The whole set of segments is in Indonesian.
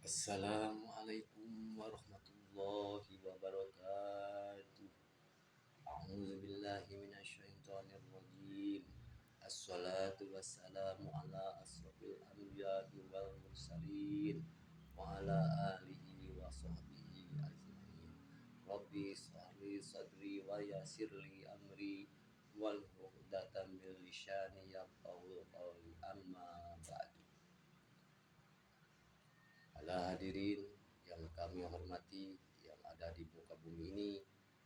Assalamualaikum warahmatullahi wabarakatuh. A'udzubillahi minasyaitonirrajim. Assalatu wassalamu ala asrofil anbiya'i wal mursalin wa ala alihi wa sahbihi ajmain. Rabbi shrahli sadri wa yassirli amri wal 'uqdatam min lisani yafqahu qawli, amma ba'du. Ala hadirin yang kami hormati, yang ada di muka bumi ini,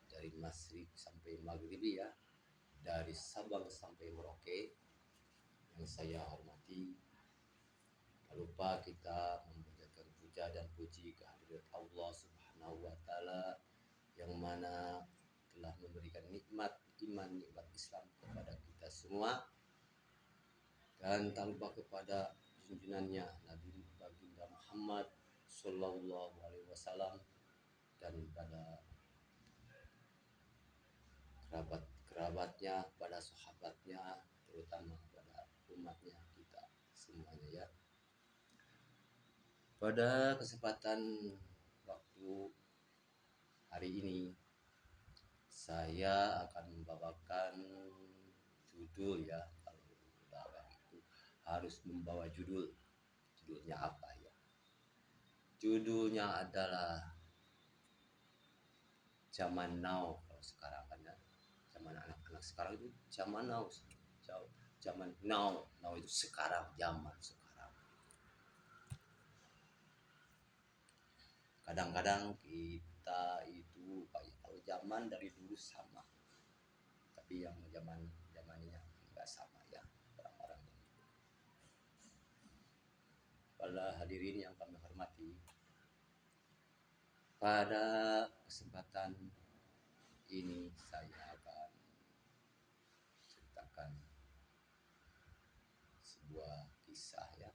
dari Masyrik sampai Maghribi ya, dari Sabang sampai Merauke, yang saya hormati. Tak lupa kita memanjatkan puja dan puji kehadirat Allah Subhanahu wa Ta'ala, yang mana telah memberikan nikmat iman, nikmat Islam kepada kita semua. Dan tak lupa kepada junjungannya Nabi Baginda Muhammad Sallallahu Alaihi Wasallam, dan pada kerabat-kerabatnya, pada sahabatnya, terutama pada umatnya kita semuanya ya. Pada kesempatan waktu hari ini, saya akan membawakan judul ya. Kalau dakwah itu harus membawa judul. Judulnya apa ya? Judulnya adalah zaman now. Kalau sekarang kan ya, zaman anak-anak sekarang itu zaman now. Zaman now itu sekarang, zaman sekarang. Kadang-kadang kita itu kalau zaman dari dulu sama, tapi yang zamannya nggak sama ya orang-orang. Para hadirin yang kami hormati, pada kesempatan ini saya akan ceritakan sebuah kisah ya,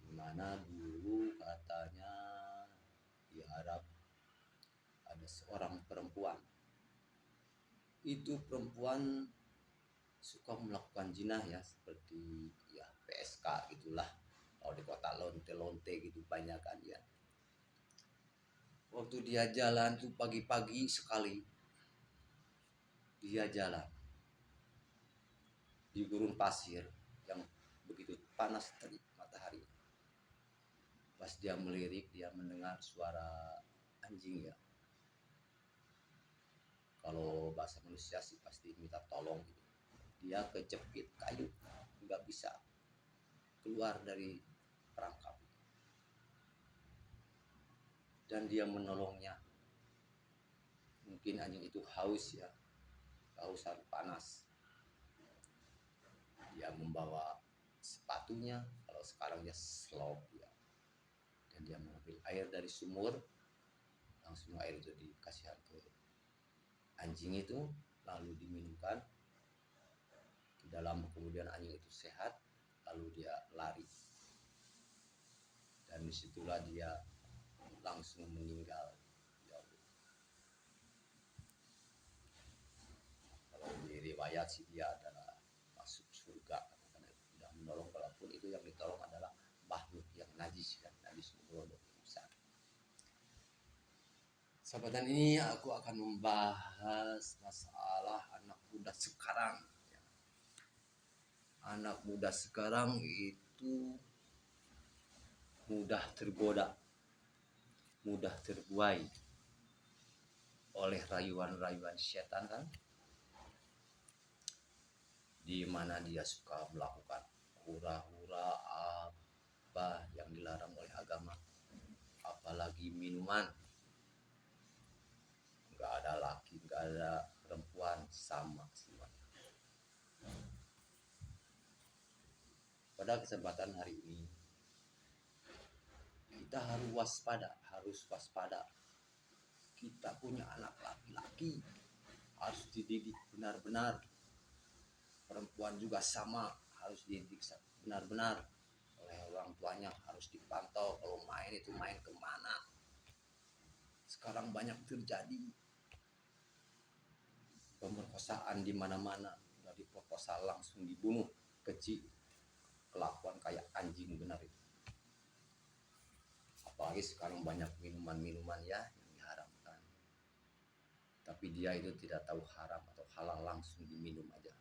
dimana dulu katanya di Arab ada seorang perempuan. Itu perempuan suka melakukan zina ya, seperti ya PSK gitulah. Kalau di kota lonte-lonte gitu banyak kan ya. Waktu dia jalan tuh pagi-pagi sekali, dia jalan di gurun pasir yang begitu panas terik matahari. Pas dia melirik, dia mendengar suara anjing ya. Kalau bahasa manusia sih pasti minta tolong gitu. Dia kejepit kayu, nggak bisa keluar dari perangkap. Dan dia menolongnya. Mungkin anjing itu haus ya, kehausan panas. Dia membawa sepatunya, kalau sekarang dia slop ya. Dan dia mengambil air dari sumur, langsung air itu dikasihkan ke anjing itu, lalu diminumkan ke dalam. Kemudian anjing itu sehat, lalu dia lari. Dan disitulah dia langsung meninggal. Kalau di riwayat sih dia adalah masuk surga karena sudah menolong, walaupun itu yang ditolong adalah makhluk yang najis dan najis menurut Ustaz. Kesempatan ini aku akan membahas masalah anak muda sekarang. Anak muda sekarang itu mudah tergoda, mudah terbuai oleh rayuan-rayuan setan kan, di mana dia suka melakukan hura-hura apa yang dilarang oleh agama, apalagi minuman. Nggak ada laki, nggak ada perempuan, sama semuanya. Pada kesempatan hari ini kita harus waspada. Kita punya anak laki-laki, harus dididik benar-benar. Perempuan juga sama, harus dididik benar-benar oleh orang tuanya, harus dipantau. Kalau main itu main kemana. Sekarang banyak terjadi pemerkosaan di mana-mana. Udah diperkosa langsung dibunuh, keji, kelakuan kayak anjing benar itu. Apalagi sekarang banyak minuman-minuman ya yang diharamkan. Tapi dia itu tidak tahu haram atau halal, langsung diminum aja.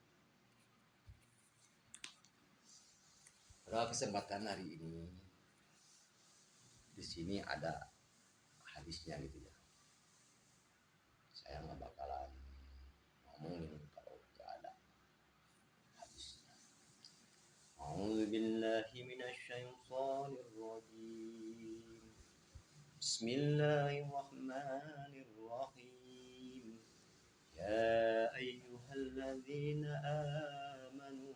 Pada kesempatan hari ini, di sini ada hadisnya gitu ya. Saya nggak bakalan ngomongin kalau nggak ada hadisnya. A'udzu billahi minasyaitonir rajim. Bismillahirrahmanirrahim. Ya ayyuhalladzina amanu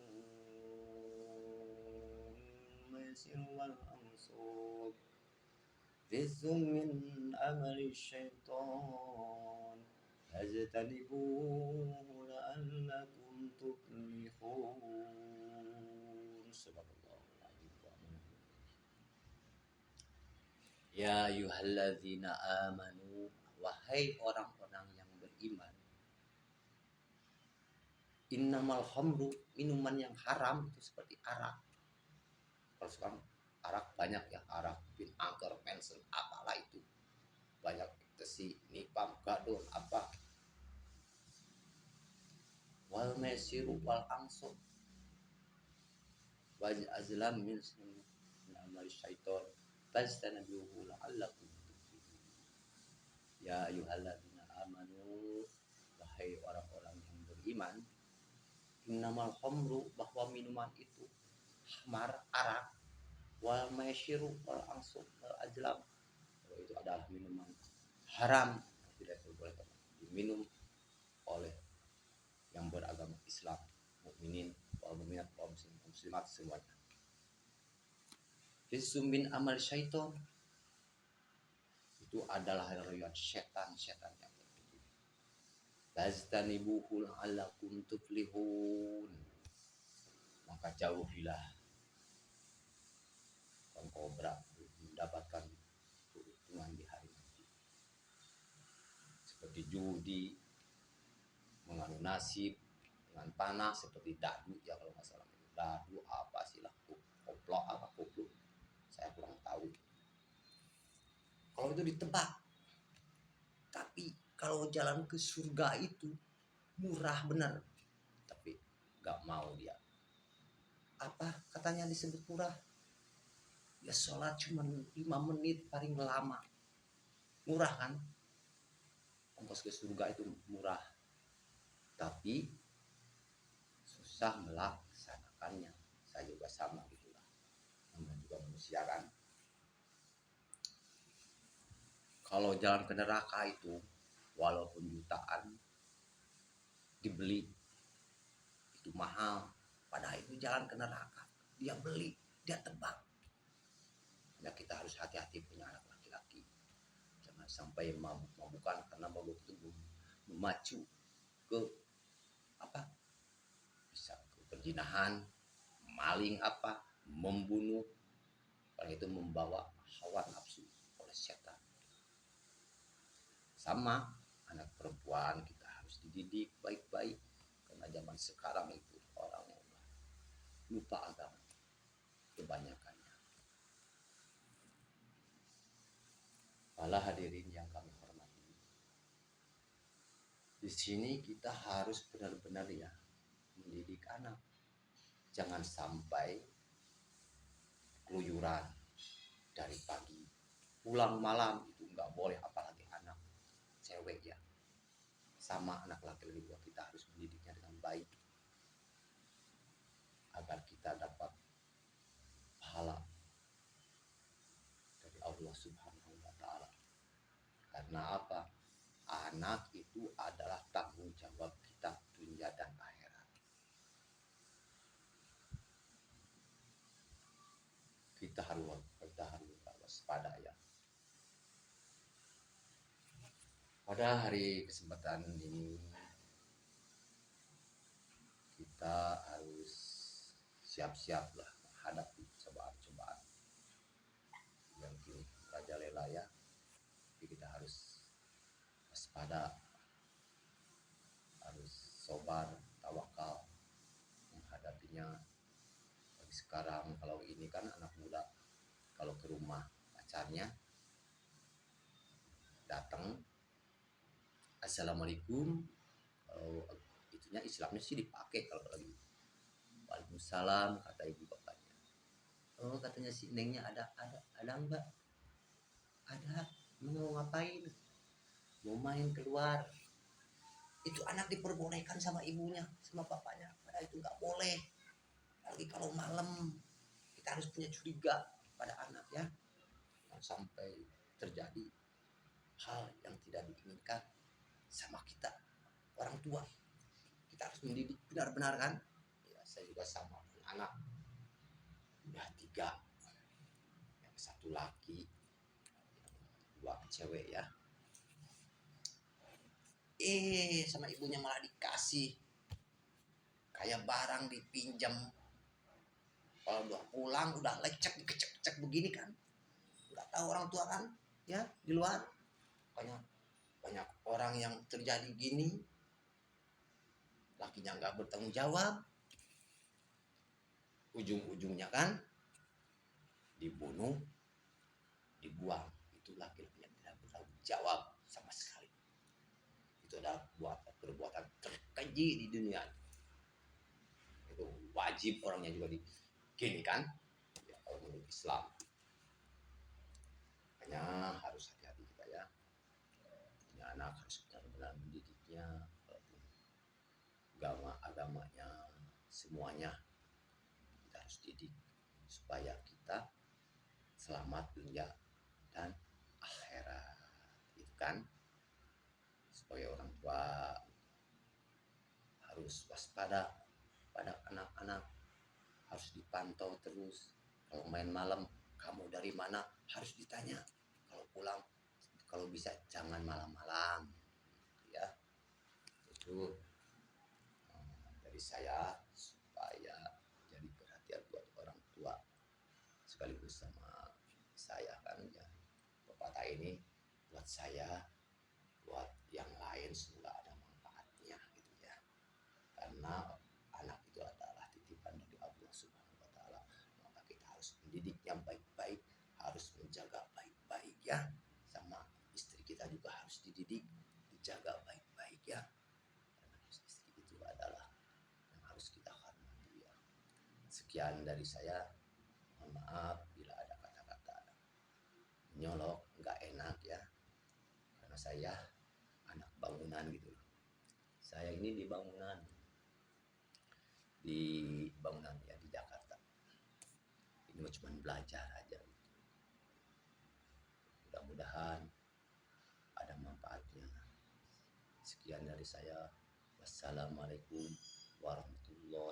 maisir wal ansab rizqun min amali syaitan fajtanibuhu la'allakum tuflihun. Subhanallah. Ya ayyuhalladzina amanu, wahai orang-orang yang beriman. Innamal khamru, minuman yang haram itu seperti arak. Kalau sekarang arak banyak ya, arak bin angker, mensen, apalah itu. Banyak ecstasy, nipam, gadun, apa. Wal maisiru wal ansab wal azlam min amal syaiton fastanabihu la'allakum tuflihun. Ya ayyuhalladzina amanu, wahai orang-orang yang beriman. Innamal khamru, bahwa minuman itu khamar, arak, wal maisiru wal ansab wal azlam, itu adalah minuman haram yang tidak diperbolehkan diminum oleh yang beragama Islam, mukminin, wal mukminat, wal muslimat semuanya. Rizqun min amal syaiton, itu adalah rayuan setan-setan yang terpuji. Fastanibuhu la'allakum tuflihun, maka jauhilah engkau mendapatkan keuntungan di hari nanti. Seperti judi, menganu nasib dengan panah, seperti dadu ya kalau nggak salah. Dadu apa sih lah, koplo apa koplo, saya kurang tahu. Kalau itu ditebak. Tapi kalau jalan ke surga itu murah benar. Tapi nggak mau dia. Apa katanya disebut murah? Ya sholat cuma 5 menit paling lama. Murah kan? Ongkos ke surga itu murah. Tapi susah melaksanakannya. Saya juga sama gitulah. Namanya juga manusia kan. Kalau jalan ke neraka itu walaupun jutaan dibeli itu mahal, padahal itu jalan ke neraka. Dia beli, dia tebak. Ya kita harus hati-hati punya anak laki-laki. Jangan sampai mabuk-mabukan, karena mabuk itu memacu ke apa? Bisa ke perzinahan, maling apa, membunuh, karena itu membawa hawa nafsu oleh setan. Sama anak perempuan kita harus dididik baik-baik, karena zaman sekarang itu orang yang lupa agama kebanyakannya. Para hadirin yang kami hormati, di sini kita harus benar-benar ya mendidik anak. Jangan sampai keluyuran dari pagi pulang malam, itu nggak boleh, apalagi anak cewek ya. Sama anak laki-laki juga kita harus mendidiknya dengan baik agar kita dapat pahala dari Allah Subhanahu wa taala. Karena apa? Anak itu adalah tanggung jawab kita dunia dan akhirat. Kita harus waspada ya. Pada hari kesempatan ini kita harus siap-siap lah menghadapi cobaan-cobaan yang kini merajalela ya. Jadi kita harus waspada, harus sabar, tawakal menghadapinya. Bagi sekarang kalau ini kan anak muda, kalau ke rumah pacarnya datang, assalamualaikum. Kalau itunya Islamnya sih dipakai kalau lagi. Waalaikumsalam kata ibu bapaknya. Oh katanya si nengnya ada enggak? Ada. Mau ngapain? Mau main keluar. Itu anak diperbolehkan sama ibunya, sama bapaknya. Padahal itu nggak boleh. Lagi kalau malam kita harus punya curiga pada anak ya. Jangan sampai terjadi hal yang tidak diinginkan sama kita orang tua. Kita harus mendidik benar-benar kan. Ya, saya juga sama anak udah 3, yang 1 laki, yang 2 cewek ya. Sama ibunya malah dikasih kayak barang dipinjam. Kalau udah pulang udah lecek dikecek-cek begini kan, nggak tahu orang tua kan ya di luar. Banyak orang yang terjadi gini, lakinya nggak bertanggung jawab, ujung-ujungnya kan dibunuh, dibuang. Itu laki-laki yang tidak bertanggung jawab sama sekali. Itu adalah perbuatan terkeji di dunia. Itu wajib orangnya juga gini kan ya, kalau menurut Islam. Makanya harus hati-hati kita ya, punya anak harus benar-benar mendidiknya, agamanya semuanya kita harus didik supaya kita selamat dunia dan akhirat, gitu kan. Supaya orang tua harus waspada pada anak-anak, harus dipantau terus. Kalau main malam, kamu dari mana, harus ditanya. Kalau pulang, kalau bisa jangan malam-malam ya. Itu dari saya supaya jadi perhatian buat orang tua sekaligus sama saya kan ya. Pepatah ini buat saya, buat yang lain semoga ada manfaatnya gitu ya. Karena anak itu adalah titipan dari Allah Subhanahu wa taala. Maka kita harus mendidiknya baik-baik, harus menjaga baik-baik ya. Sama istri kita juga harus dididik, dijaga baik-baik ya. Karena istri itu adalah yang harus kita hormati ya. Sekian dari saya. Mohon maaf bila ada kata-kata menyolok, nggak enak ya. Karena saya anak bangunan gitu. Saya ini di bangunan ya di Jakarta. Ini cuma belajar aja. Mudah-mudahan ada manfaatnya. Sekian dari saya. Wassalamualaikum warahmatullahi